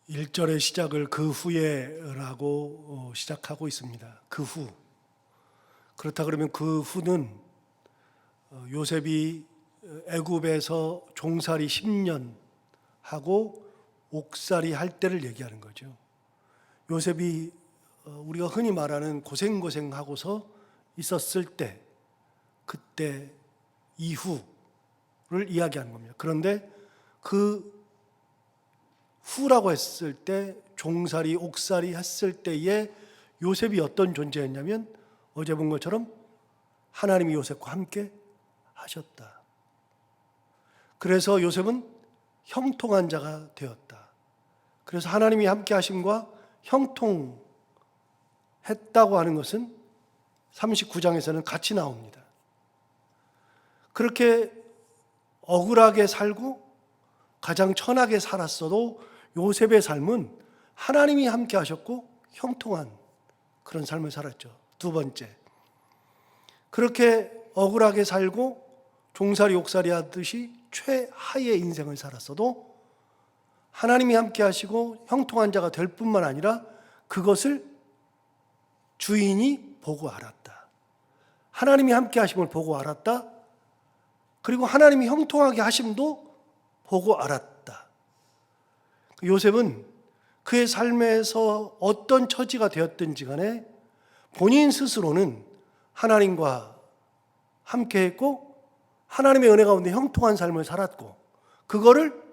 1절의 시작을 그 후에라고 시작하고 있습니다. 그 후. 그렇다 그러면 그 후는 요셉이 애굽에서 종살이 10년 하고 옥살이 할 때를 얘기하는 거죠. 요셉이 우리가 흔히 말하는 고생하고서 있었을 때, 그때 이후를 이야기하는 겁니다. 그런데 그 후라고 했을 때, 종살이, 옥살이 했을 때에 요셉이 어떤 존재였냐면 어제 본 것처럼 하나님이 요셉과 함께 하셨다. 그래서 요셉은 형통한 자가 되었다. 그래서 하나님이 함께 하심과 형통했다고 하는 것은 39장에서는 같이 나옵니다. 그렇게 억울하게 살고 가장 천하게 살았어도 요셉의 삶은 하나님이 함께 하셨고 형통한 그런 삶을 살았죠. 두 번째, 그렇게 억울하게 살고 종살이 옥살이 하듯이 최하의 인생을 살았어도 하나님이 함께 하시고 형통한 자가 될 뿐만 아니라 그것을 주인이 보고 알았다. 하나님이 함께 하심을 보고 알았다. 그리고 하나님이 형통하게 하심도 보고 알았다. 요셉은 그의 삶에서 어떤 처지가 되었든지 간에 본인 스스로는 하나님과 함께 했고 하나님의 은혜 가운데 형통한 삶을 살았고 그거를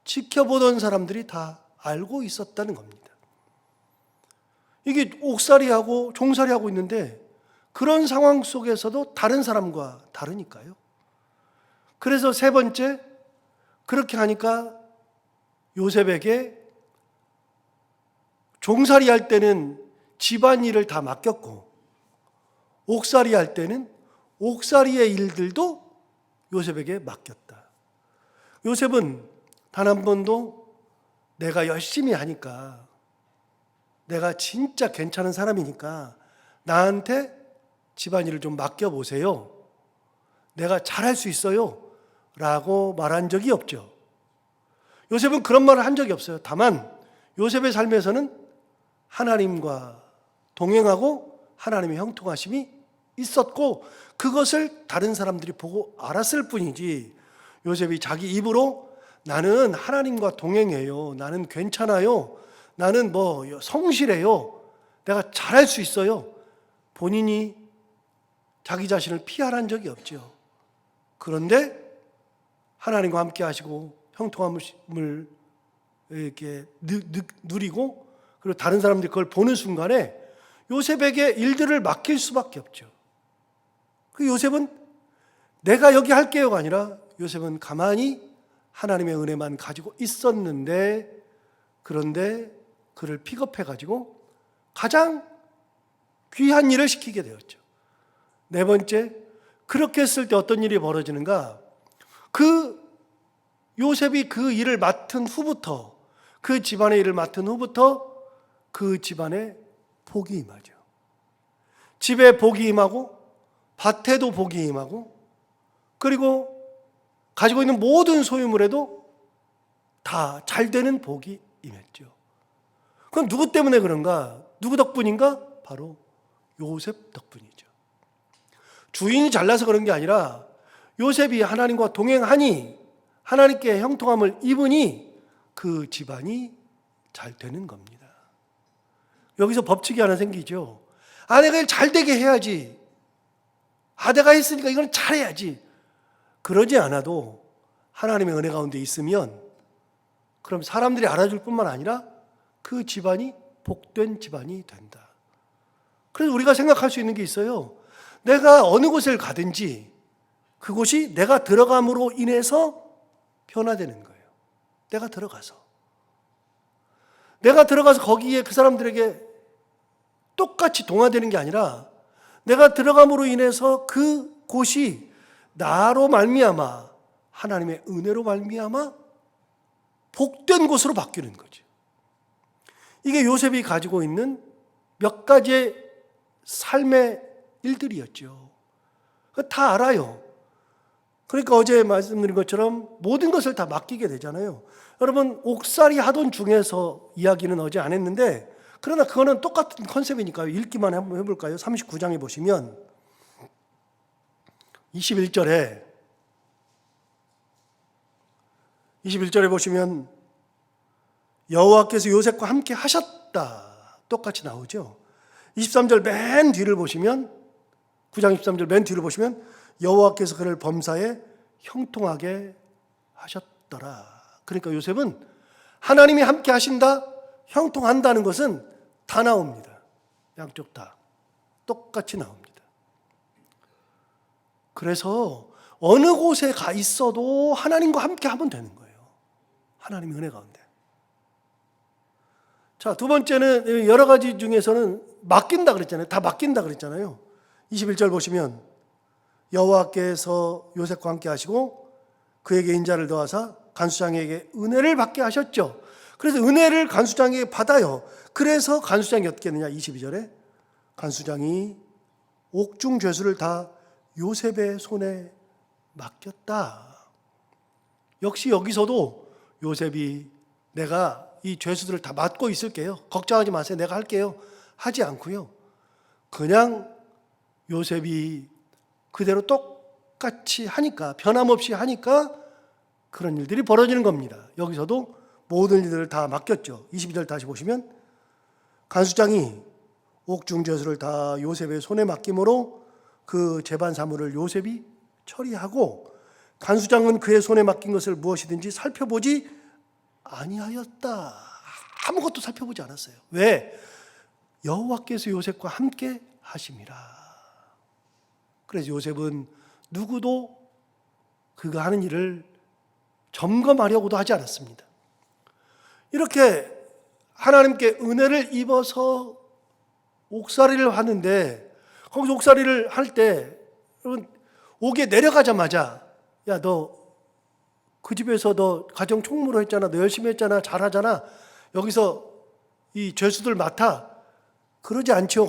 지켜보던 사람들이 다 알고 있었다는 겁니다. 이게 옥살이하고 종살이하고 있는데 그런 상황 속에서도 다른 사람과 다르니까요. 그래서 세 번째, 그렇게 하니까 요셉에게 종살이 할 때는 집안일을 다 맡겼고 옥살이 할 때는 옥살이의 일들도 요셉에게 맡겼다. 요셉은 단 한 번도 내가 열심히 하니까, 내가 진짜 괜찮은 사람이니까 나한테 집안일을 좀 맡겨보세요, 내가 잘할 수 있어요 라고 말한 적이 없죠. 요셉은 그런 말을 한 적이 없어요. 다만 요셉의 삶에서는 하나님과 동행하고 하나님의 형통하심이 있었고 그것을 다른 사람들이 보고 알았을 뿐이지, 요셉이 자기 입으로 나는 하나님과 동행해요, 나는 괜찮아요, 나는 성실해요, 내가 잘할 수 있어요, 본인이 자기 자신을 피하라는 적이 없죠. 그런데 하나님과 함께 하시고 형통함을 이렇게 누리고 그리고 다른 사람들이 그걸 보는 순간에 요셉에게 일들을 맡길 수밖에 없죠. 그 요셉은 내가 여기 할게요가 아니라 요셉은 가만히 하나님의 은혜만 가지고 있었는데, 그런데 그를 픽업해가지고 가장 귀한 일을 시키게 되었죠. 네 번째, 그렇게 했을 때 어떤 일이 벌어지는가? 그 요셉이 그 일을 맡은 후부터, 그 집안의 일을 맡은 후부터 그 집안에 복이 임하죠. 집에 복이 임하고 밭에도 복이 임하고 그리고 가지고 있는 모든 소유물에도 다 잘 되는 복이 임했죠. 그건 누구 때문에 그런가? 누구 덕분인가? 바로 요셉 덕분이죠. 주인이 잘나서 그런 게 아니라 요셉이 하나님과 동행하니, 하나님께 형통함을 입으니 그 집안이 잘 되는 겁니다. 여기서 법칙이 하나 생기죠. 내가 이걸 잘 되게 해야지, 내가 했으니까 이건 잘해야지. 그러지 않아도 하나님의 은혜 가운데 있으면 그럼 사람들이 알아줄 뿐만 아니라 그 집안이 복된 집안이 된다. 그래서 우리가 생각할 수 있는 게 있어요. 내가 어느 곳을 가든지 그곳이 내가 들어감으로 인해서 변화되는 거예요. 내가 들어가서 거기에 그 사람들에게 똑같이 동화되는 게 아니라 내가 들어감으로 인해서 그 곳이 나로 말미암아, 하나님의 은혜로 말미암아 복된 곳으로 바뀌는 거죠. 이게 요셉이 가지고 있는 몇 가지의 삶의 일들이었죠. 다 알아요. 그러니까 어제 말씀드린 것처럼 모든 것을 다 맡기게 되잖아요. 여러분 옥살이 하던 중에서 이야기는 어제 안 했는데, 그러나 그거는 똑같은 컨셉이니까요. 읽기만 한번 해볼까요? 39장에 보시면 21절에 보시면 여호와께서 요셉과 함께 하셨다 똑같이 나오죠. 23절 맨 뒤를 보시면, 9장 23절 맨 뒤를 보시면 여호와께서 그를 범사에 형통하게 하셨더라. 그러니까 요셉은 하나님이 함께 하신다, 형통한다는 것은 다 나옵니다. 양쪽 다 똑같이 나옵니다. 그래서 어느 곳에 가 있어도 하나님과 함께 하면 되는 거예요. 하나님의 은혜 가운데. 자, 두 번째는 여러 가지 중에서는 맡긴다 그랬잖아요. 다 맡긴다 그랬잖아요. 21절 보시면 여호와께서 요셉과 함께 하시고 그에게 인자를 더하사 간수장에게 은혜를 받게 하셨죠. 그래서 은혜를 간수장에게 받아요. 그래서 간수장이 어떻게 했느냐, 22절에 간수장이 옥중 죄수를 다 요셉의 손에 맡겼다. 역시 여기서도 요셉이 내가 이 죄수들을 다 맡고 있을게요, 걱정하지 마세요, 내가 할게요 하지 않고요, 그냥 요셉이 그대로 똑같이 하니까, 변함없이 하니까 그런 일들이 벌어지는 겁니다. 여기서도 모든 일들을 다 맡겼죠. 22절 다시 보시면 간수장이 옥중 죄수를 다 요셉의 손에 맡김으로 그 재반 사물을 요셉이 처리하고 간수장은 그의 손에 맡긴 것을 무엇이든지 살펴보지 아니하였다. 아무것도 살펴보지 않았어요. 왜? 여호와께서 요셉과 함께 하심이라. 그래서 요셉은 누구도 그가 하는 일을 점검하려고도 하지 않았습니다. 이렇게 하나님께 은혜를 입어서 옥살이를 하는데, 거기서 옥살이를 할 때 여러분 옥에 내려가자마자 야, 너 그 집에서 너 가정 총무로 했잖아, 너 열심히 했잖아, 잘하잖아, 여기서 이 죄수들 맡아, 그러지 않죠.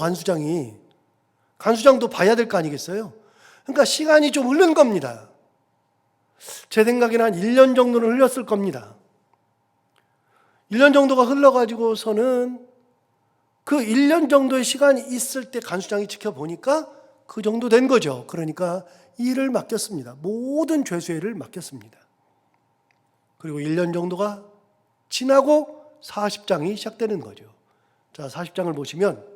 간수장도 봐야 될 거 아니겠어요? 그러니까 시간이 좀 흐른 겁니다. 제 생각에는 한 1년 정도는 흘렸을 겁니다. 1년 정도가 흘러가지고서는 그 1년 정도의 시간이 있을 때 간수장이 지켜보니까 그 정도 된 거죠. 그러니까 일을 맡겼습니다. 모든 죄수의 일을 맡겼습니다. 그리고 1년 정도가 지나고 40장이 시작되는 거죠. 자, 40장을 보시면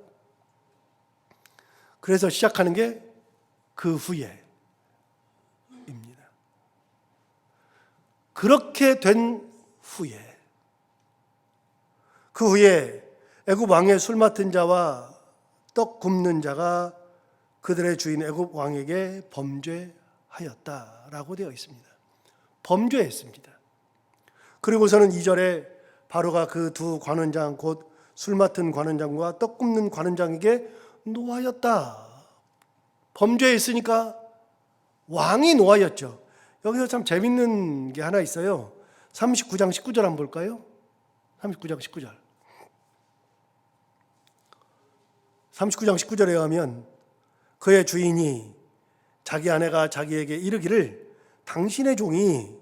그래서 시작하는 게 그 후에입니다. 그렇게 된 후에, 그 후에 애굽 왕의 술 맡은 자와 떡 굽는 자가 그들의 주인 애굽 왕에게 범죄하였다라고 되어 있습니다. 범죄했습니다. 그리고서는 2절에 바로가 그 두 관원장, 곧 술 맡은 관원장과 떡 굽는 관원장에게 노하였다. 범죄했으니까 왕이 노하였죠. 여기서 참 재밌는 게 하나 있어요. 39장 19절 한번 볼까요? 39장 19절. 39장 19절에 의하면 그의 주인이 자기 아내가 자기에게 이르기를 당신의 종이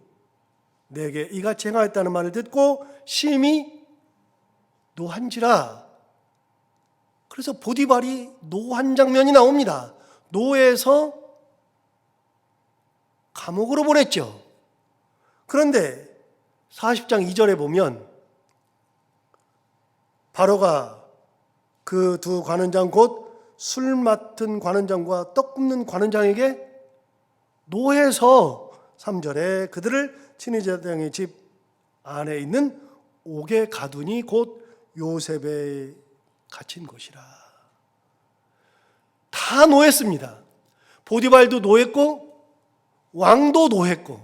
내게 이같이 행하였다는 말을 듣고 심히 노한지라. 그래서 보디발이 노한 장면이 나옵니다. 노예에서 감옥으로 보냈죠. 그런데 40장 2절에 보면 바로가 그 두 관원장, 곧 술 맡은 관원장과 떡 굽는 관원장에게 노해서 3절에 그들을 친위제사장의 집 안에 있는 옥에 가두니 곧 요셉에 갇힌 곳이라. 다 노했습니다. 보디발도 노했고 왕도 노했고.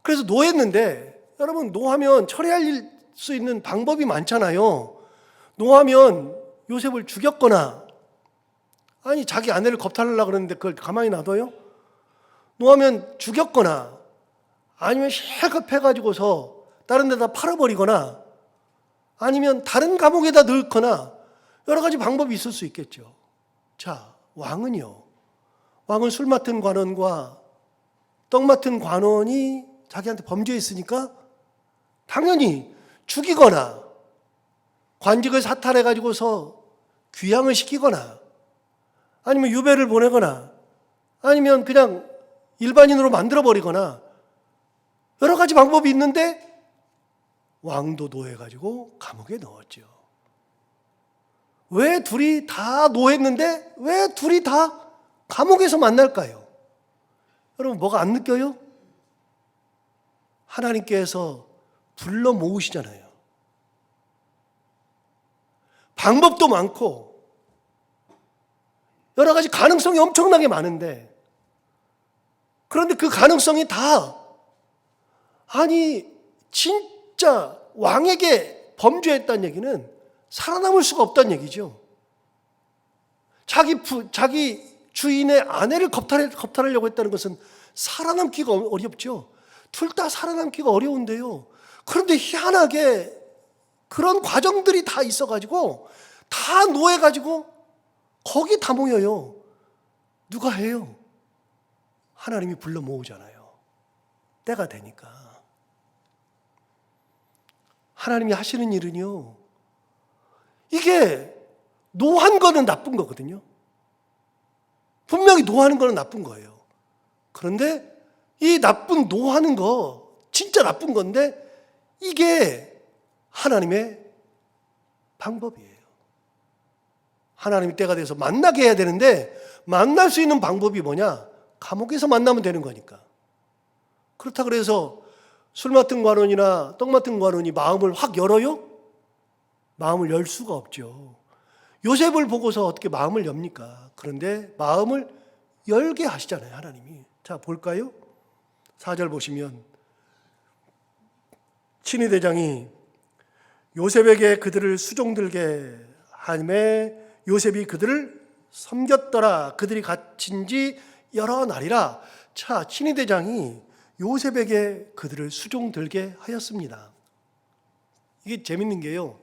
그래서 노했는데, 여러분 노하면 처리할 수 있는 방법이 많잖아요. 노하면 요셉을 죽였거나, 아니 자기 아내를 겁탈하려고 그러는데 그걸 가만히 놔둬요? 노하면 죽였거나, 아니면 실컷해가지고서 다른 데다 팔아버리거나, 아니면 다른 감옥에다 넣거나, 여러 가지 방법이 있을 수 있겠죠. 자, 왕은요, 왕은 술 맡은 관원과 떡 맡은 관원이 자기한테 범죄했으니까 당연히 죽이거나 관직을 사탈해 가지고서 귀양을 시키거나 아니면 유배를 보내거나 아니면 그냥 일반인으로 만들어 버리거나 여러 가지 방법이 있는데 왕도 노해 가지고 감옥에 넣었죠. 왜 둘이 다 노했는데 왜 둘이 다 감옥에서 만날까요? 여러분 뭐가 안 느껴요? 하나님께서 불러 모으시잖아요. 방법도 많고 여러 가지 가능성이 엄청나게 많은데 그런데 그 가능성이 다 아니 진짜 왕에게 범죄했다는 얘기는 살아남을 수가 없다는 얘기죠. 자기 주인의 아내를 겁탈하려고 했다는 것은 살아남기가 어렵죠. 둘 다 살아남기가 어려운데요. 그런데 희한하게 그런 과정들이 다 있어가지고 다 노해가지고 거기 다 모여요. 누가 해요? 하나님이 불러 모으잖아요. 때가 되니까. 하나님이 하시는 일은요. 이게 노한 거는 나쁜 거거든요. 분명히 노하는 거는 나쁜 거예요. 그런데 이 나쁜 노하는 거 진짜 나쁜 건데 이게 하나님의 방법이에요. 하나님이 때가 돼서 만나게 해야 되는데 만날 수 있는 방법이 뭐냐? 감옥에서 만나면 되는 거니까. 그렇다 그래서 술 맡은 관원이나 떡 맡은 관원이 마음을 확 열어요? 마음을 열 수가 없죠. 요셉을 보고서 어떻게 마음을 엽니까? 그런데 마음을 열게 하시잖아요, 하나님이. 자, 볼까요? 4절 보시면 친위대장이 요셉에게 그들을 수종들게 하매 요셉이 그들을 섬겼더라. 그들이 갇힌 지 여러 날이라. 자, 친위대장이 요셉에게 그들을 수종들게 하였습니다. 이게 재밌는 게요.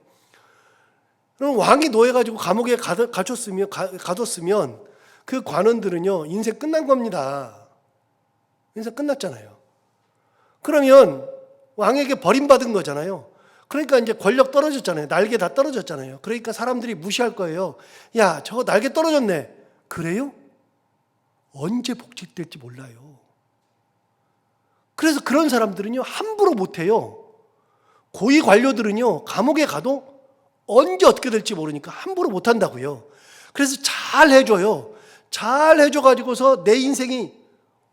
그럼 왕이 노해가지고 감옥에 가뒀으면 그 관원들은요, 인생 끝난 겁니다. 인생 끝났잖아요. 그러면 왕에게 버림받은 거잖아요. 그러니까 이제 권력 떨어졌잖아요. 날개 다 떨어졌잖아요. 그러니까 사람들이 무시할 거예요. 야, 저거 날개 떨어졌네. 그래요? 언제 복직될지 몰라요. 그래서 그런 사람들은요, 함부로 못해요. 고위 관료들은요, 감옥에 가도 언제 어떻게 될지 모르니까 함부로 못한다고요. 그래서 잘 해줘요. 잘 해줘가지고서 내 인생이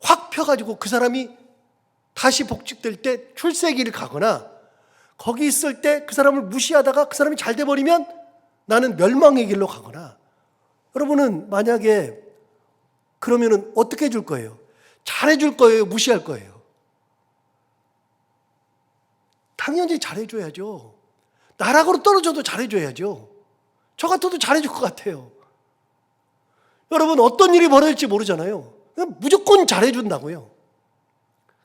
확 펴가지고 그 사람이 다시 복직될 때 출세기를 가거나 거기 있을 때 그 사람을 무시하다가 그 사람이 잘 돼버리면 나는 멸망의 길로 가거나. 여러분은 만약에 그러면은 어떻게 해줄 거예요? 잘해줄 거예요? 무시할 거예요? 당연히 잘해줘야죠. 나락으로 떨어져도 잘해줘야죠. 저 같아도 잘해줄 것 같아요. 여러분 어떤 일이 벌어질지 모르잖아요. 무조건 잘해준다고요.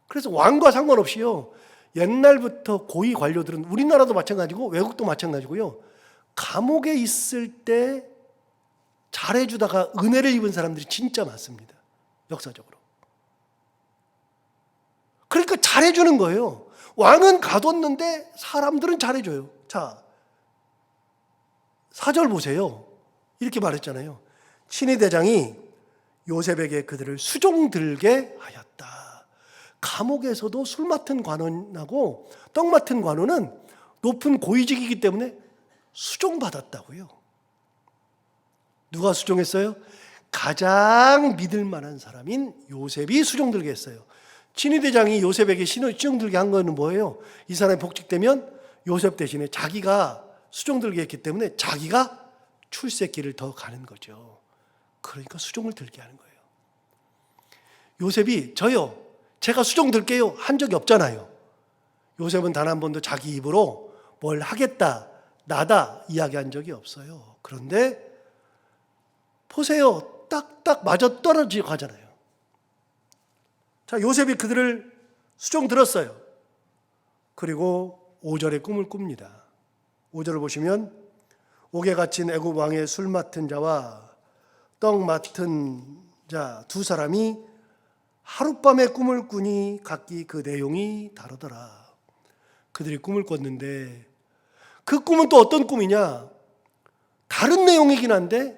그래서 왕과 상관없이요. 옛날부터 고위 관료들은 우리나라도 마찬가지고 외국도 마찬가지고요. 감옥에 있을 때 잘해주다가 은혜를 입은 사람들이 진짜 많습니다. 역사적으로. 그러니까 잘해주는 거예요. 왕은 가뒀는데 사람들은 잘해줘요. 자, 4절 보세요. 이렇게 말했잖아요. 친위대장이 요셉에게 그들을 수종들게 하였다. 감옥에서도 술 맡은 관원하고 떡 맡은 관원은 높은 고위직이기 때문에 수종받았다고요. 누가 수종했어요? 가장 믿을 만한 사람인 요셉이 수종들게 했어요. 친위대장이 요셉에게 수종들게 한 거는 뭐예요? 이 사람이 복직되면 요셉 대신에 자기가 수종들게 했기 때문에 자기가 출세길을 더 가는 거죠. 그러니까 수종을 들게 하는 거예요. 요셉이 제가 수종 들게요 한 적이 없잖아요. 요셉은 단 한 번도 자기 입으로 뭘 하겠다, 나다 이야기한 적이 없어요. 그런데 보세요. 딱딱 맞아 떨어지고 가잖아요. 자, 요셉이 그들을 수종 들었어요. 그리고 5절에 꿈을 꿉니다. 5절을 보시면 옥에 갇힌 애굽 왕의 술 맡은 자와 떡 맡은 자 두 사람이 하룻밤에 꿈을 꾸니 각기 그 내용이 다르더라. 그들이 꿈을 꿨는데 그 꿈은 또 어떤 꿈이냐? 다른 내용이긴 한데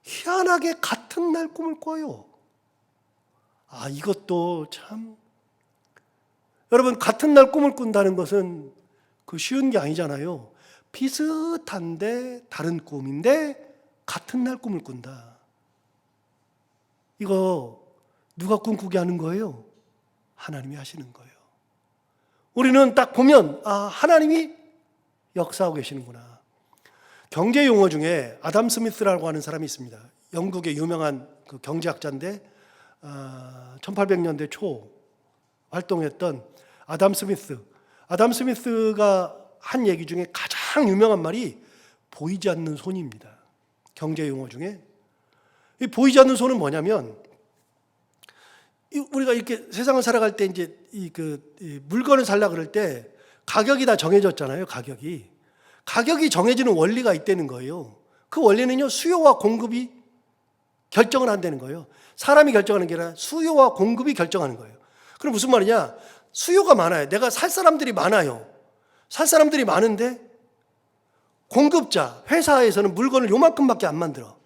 희한하게 같은 날 꿈을 꿔요. 이것도 참, 여러분, 같은 날 꿈을 꾼다는 것은 그 쉬운 게 아니잖아요. 비슷한데 다른 꿈인데 같은 날 꿈을 꾼다. 이거 누가 꿈꾸게 하는 거예요? 하나님이 하시는 거예요. 우리는 딱 보면 하나님이 역사하고 계시는구나. 경제 용어 중에 아담 스미스라고 하는 사람이 있습니다. 영국의 유명한 그 경제학자인데 1800년대 초 활동했던 아담 스미스. 아담 스미스가 한 얘기 중에 가장 유명한 말이 보이지 않는 손입니다. 경제 용어 중에. 이 보이지 않는 손은 뭐냐면, 우리가 이렇게 세상을 살아갈 때 이제 이 물건을 살라 그럴 때 가격이 다 정해졌잖아요. 가격이 정해지는 원리가 있다는 거예요. 그 원리는요, 수요와 공급이 결정을 한다는 거예요. 사람이 결정하는 게 아니라 수요와 공급이 결정하는 거예요. 그럼 무슨 말이냐? 수요가 많아요. 내가 살 사람들이 많아요. 살 사람들이 많은데 공급자, 회사에서는 물건을 요만큼밖에 안 만들어.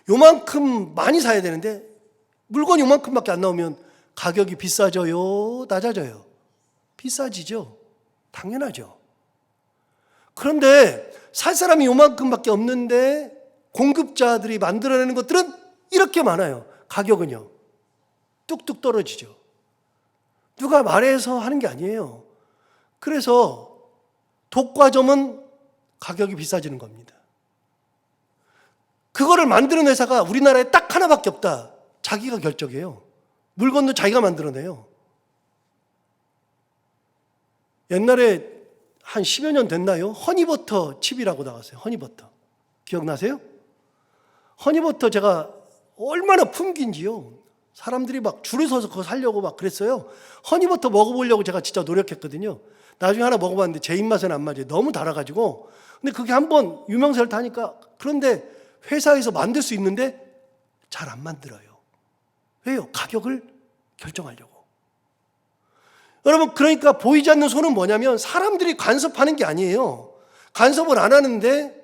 요만큼 많이 사야 되는데 물건이 요만큼밖에 안 나오면 가격이 비싸져요? 낮아져요? 비싸지죠. 당연하죠. 그런데 살 사람이 요만큼밖에 없는데 공급자들이 만들어내는 것들은 이렇게 많아요. 가격은요, 뚝뚝 떨어지죠. 누가 말해서 하는 게 아니에요. 그래서 독과점은 가격이 비싸지는 겁니다. 그거를 만드는 회사가 우리나라에 딱 하나밖에 없다. 자기가 결정해요. 물건도 자기가 만들어내요. 옛날에 한 10여 년 됐나요? 허니버터 칩이라고 나왔어요. 허니버터. 기억나세요? 허니버터 제가 얼마나 품긴지요. 사람들이 막 줄을 서서 그거 사려고 막 그랬어요. 허니버터 먹어보려고 제가 진짜 노력했거든요. 나중에 하나 먹어봤는데 제 입맛에는 안 맞아요. 너무 달아가지고. 근데 그게 한번 유명세를 타니까, 그런데 회사에서 만들 수 있는데 잘 안 만들어요. 왜요? 가격을 결정하려고. 여러분, 그러니까 보이지 않는 손은 뭐냐면 사람들이 간섭하는 게 아니에요. 간섭을 안 하는데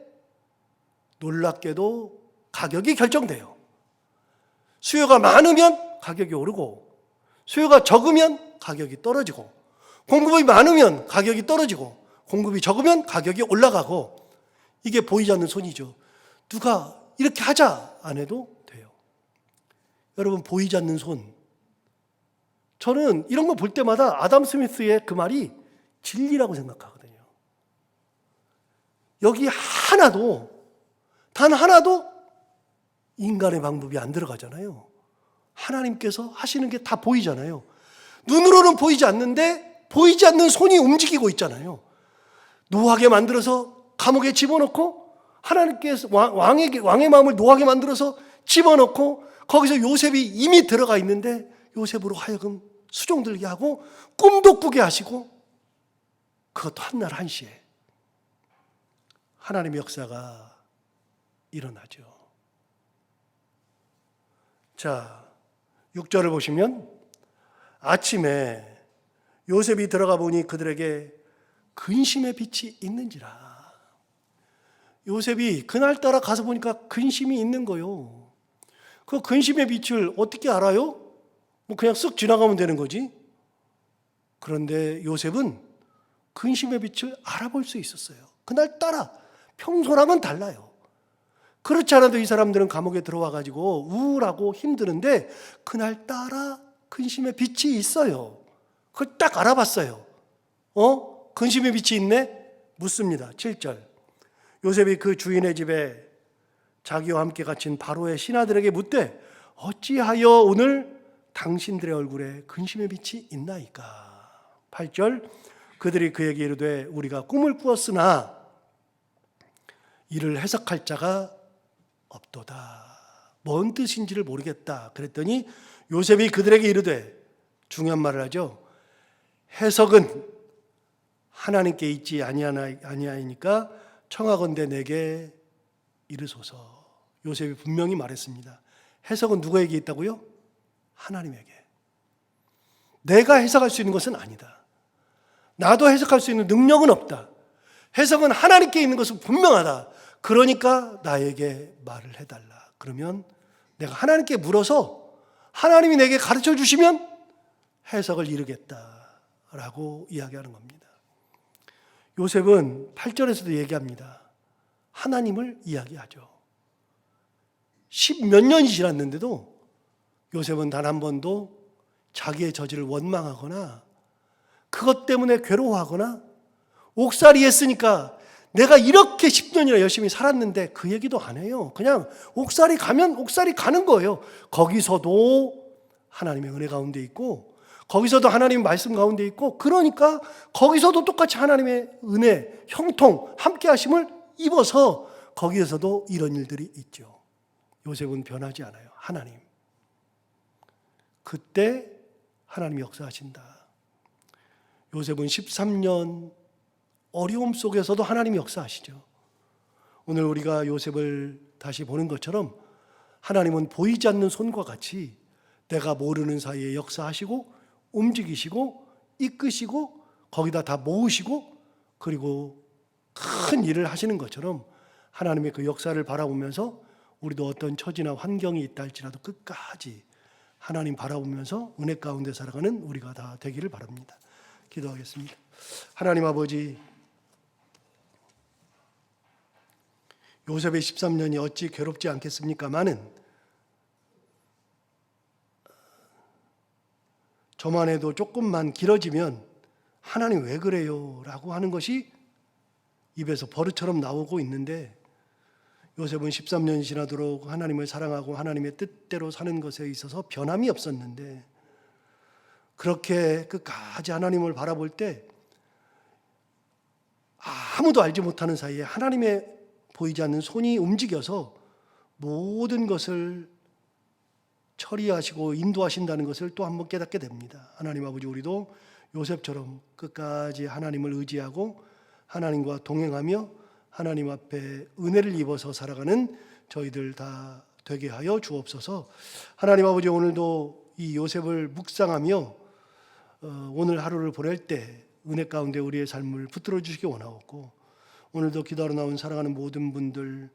놀랍게도 가격이 결정돼요. 수요가 많으면 가격이 오르고, 수요가 적으면 가격이 떨어지고, 공급이 많으면 가격이 떨어지고, 공급이 적으면 가격이 올라가고, 이게 보이지 않는 손이죠. 누가 이렇게 하자 안 해도 돼요. 여러분, 보이지 않는 손. 저는 이런 거 볼 때마다 아담 스미스의 그 말이 진리라고 생각하거든요. 여기 하나도, 단 하나도 인간의 방법이 안 들어가잖아요. 하나님께서 하시는 게 다 보이잖아요. 눈으로는 보이지 않는데 보이지 않는 손이 움직이고 있잖아요. 노하게 만들어서 감옥에 집어넣고, 하나님께서 왕의 마음을 노하게 만들어서 집어넣고, 거기서 요셉이 이미 들어가 있는데 요셉으로 하여금 수종들게 하고 꿈도 꾸게 하시고, 그것도 한날 한시에 하나님의 역사가 일어나죠. 자, 6절을 보시면 아침에 요셉이 들어가 보니 그들에게 근심의 빛이 있는지라. 요셉이 그날따라 가서 보니까 근심이 있는 거요. 그 근심의 빛을 어떻게 알아요? 뭐 그냥 쓱 지나가면 되는 거지. 그런데 요셉은 근심의 빛을 알아볼 수 있었어요. 그날따라 평소랑은 달라요. 그렇지 않아도 이 사람들은 감옥에 들어와 가지고 우울하고 힘드는데 그날따라 근심의 빛이 있어요. 그걸 딱 알아봤어요. 근심의 빛이 있네? 묻습니다. 7절. 요셉이 그 주인의 집에 자기와 함께 갇힌 바로의 신하들에게 묻되 어찌하여 오늘 당신들의 얼굴에 근심의 빛이 있나이까? 8절. 그들이 그에게 이르되 우리가 꿈을 꾸었으나 이를 해석할 자가 없도다. 뭔 뜻인지를 모르겠다. 그랬더니 요셉이 그들에게 이르되, 중요한 말을 하죠. 해석은 하나님께 있지 아니하니까 청하건대 내게 이르소서. 요셉이 분명히 말했습니다. 해석은 누구에게 있다고요? 하나님에게. 내가 해석할 수 있는 것은 아니다. 나도 해석할 수 있는 능력은 없다. 해석은 하나님께 있는 것은 분명하다. 그러니까 나에게 말을 해달라. 그러면 내가 하나님께 물어서 하나님이 내게 가르쳐 주시면 해석을 이루겠다라고 이야기하는 겁니다. 요셉은 8절에서도 얘기합니다. 하나님을 이야기하죠. 10몇 년이 지났는데도 요셉은 단 한 번도 자기의 저지를 원망하거나 그것 때문에 괴로워하거나 옥살이 했으니까 내가 이렇게 10년이나 열심히 살았는데 그 얘기도 안 해요. 그냥 옥살이 가면 옥살이 가는 거예요. 거기서도 하나님의 은혜 가운데 있고 거기서도 하나님의 말씀 가운데 있고 그러니까 거기서도 똑같이 하나님의 은혜, 형통, 함께 하심을 입어서 거기에서도 이런 일들이 있죠. 요셉은 변하지 않아요. 하나님. 그때 하나님이 역사하신다. 요셉은 13년 어려움 속에서도 하나님이 역사하시죠. 오늘 우리가 요셉을 다시 보는 것처럼 하나님은 보이지 않는 손과 같이 내가 모르는 사이에 역사하시고 움직이시고 이끄시고 거기다 다 모으시고 그리고 큰 일을 하시는 것처럼 하나님의 그 역사를 바라보면서 우리도 어떤 처지나 환경이 있다 할지라도 끝까지 하나님 바라보면서 은혜 가운데 살아가는 우리가 다 되기를 바랍니다. 기도하겠습니다. 하나님 아버지, 요셉의 13년이 어찌 괴롭지 않겠습니까마는 저만 해도 조금만 길어지면 하나님 왜 그래요? 라고 하는 것이 입에서 버릇처럼 나오고 있는데 요셉은 13년이 지나도록 하나님을 사랑하고 하나님의 뜻대로 사는 것에 있어서 변함이 없었는데 그렇게 끝까지 하나님을 바라볼 때 아무도 알지 못하는 사이에 하나님의 보이지 않는 손이 움직여서 모든 것을 처리하시고 인도하신다는 것을 또 한 번 깨닫게 됩니다. 하나님 아버지, 우리도 요셉처럼 끝까지 하나님을 의지하고 하나님과 동행하며 하나님 앞에 은혜를 입어서 살아가는 저희들 다 되게 하여 주옵소서. 하나님 아버지, 오늘도 이 요셉을 묵상하며 오늘 하루를 보낼 때 은혜 가운데 우리의 삶을 붙들어 주시기 원하옵고 오늘도 기도하러 나온 사랑하는 모든 분들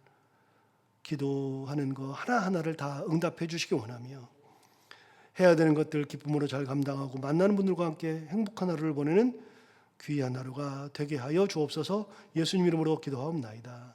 기도하는 거 하나하나를 다 응답해 주시기 원하며 해야 되는 것들 기쁨으로 잘 감당하고 만나는 분들과 함께 행복한 하루를 보내는 귀한 하루가 되게 하여 주옵소서. 예수님 이름으로 기도하옵나이다.